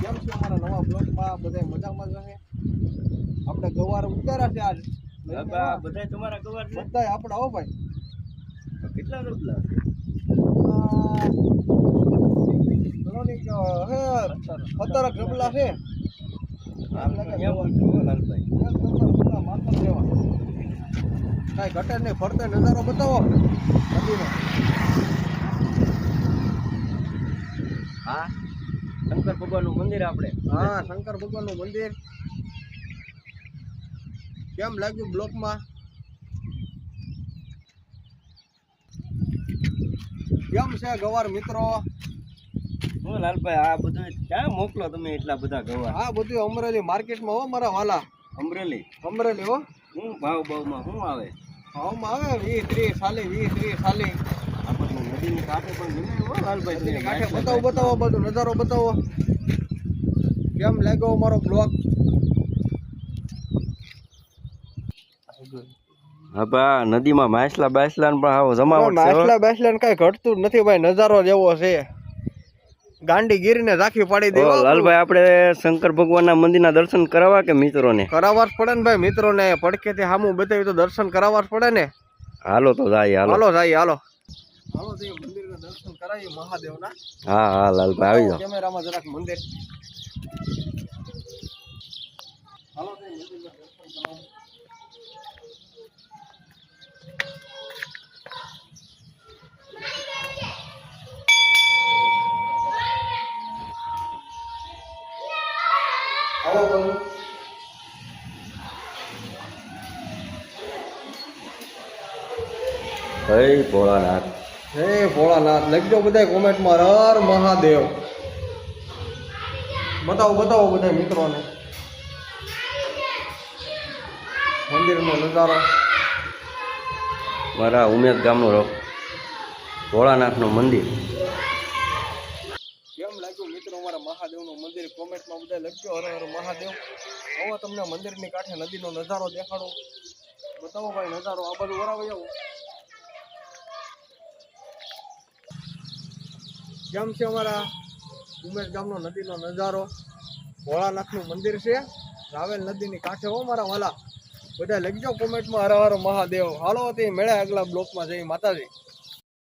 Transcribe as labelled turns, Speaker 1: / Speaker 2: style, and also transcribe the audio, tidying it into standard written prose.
Speaker 1: કેમ છે અમારા નવા બ્લોગમાં બધા મજામાં જ હશે. આપણે ગવાર ઉતાર્યા છે આજ.
Speaker 2: બધા તમારા ગવાર છે?
Speaker 1: બધા આપણા હો ભાઈ.
Speaker 2: કેટલા રોટલા?
Speaker 1: પતરક રબલા છે. કઈ ઘટે નહીં, ફરતે નજારો બતાવો નદીનો.
Speaker 2: હા, શંકર ભગવાનનું મંદિર આપણે.
Speaker 1: હા, શંકર ભગવાનનું મંદિર. કેમ લાગ્યું બ્લોકમાં? કેમ છે ગવાર મિત્રો?
Speaker 2: હું લાલભાઈ આ બધું ક્યાં મોકલો તમે એટલા બધા ગવાર?
Speaker 1: આ બધું અમરેલી માર્કેટમાં હો મારા વાલા.
Speaker 2: અમરેલી
Speaker 1: હો.
Speaker 2: શું ભાવ ભાવમાં શું આવે?
Speaker 1: ભાવમાં આવે 20-30 સાલી 20-30 સાલી.
Speaker 2: આપણે નદીની કાંઠે પણ જમે હો લાલભાઈ.
Speaker 1: નદીની કાંઠે બતાવો બધું નજારો બતાવો. કેમ લાગ્યો અમારો બ્લોગ?
Speaker 2: હા બા, નદીમાં માછલા બાછલા પણ આવો જમાવટ છે.
Speaker 1: માછલા કઈ ઘટતું નથી ભાઈ, નજારો જેવો છે. ગાંડી ગીરીને રાખી પાડી દે.
Speaker 2: લાલભાઈ આપણે શંકર ભગવાનના મંદિરના દર્શન કરાવવા કે મિત્રોને?
Speaker 1: કરાવવા જ પડે ને ભાઈ, મિત્રોને પડકેથી સામું બતાવી તો દર્શન કરાવવા જ પડે ને.
Speaker 2: હાલો તો જાય.
Speaker 1: હાલો તે મંદિરના દર્શન કરાવીએ મહાદેવના.
Speaker 2: હા લાલભાઈ આવી જાઓ.
Speaker 1: કેમેરામાં જરાક મંદિર. હાલો તે મંદિરના દર્શન કરાવો. જય ભોળાનાથ લખજો બધા કોમેન્ટમાં હર મહાદેવ. બતાવો બધા મિત્રોને મંદિરનો નજારો.
Speaker 2: મારા ઉમેદ ગામનું ભોળાનાથનું મંદિર.
Speaker 1: કેમ લાગ્યું મિત્રો અમારા મહાદેવનું મંદિર? કોમેન્ટમાં બધા લખજો હર હર મહાદેવ. હવે તમને મંદિરની કાંઠે નદીનો નજારો દેખાડો. બતાવો ભાઈ નજારો. આ બધું વરાવી આવો. કેમ છે અમારા ઉમેશ ગામનો નદીનો નજારો? ભોળાનાથનું મંદિર છે, રાવેલ નદીની કાંઠે હો મારા વાલા. બધા લખજો કોમેન્ટમાં હર હર મહાદેવ. હાલો તે મળ્યા આગલા બ્લોકમાં. જય માતાજી.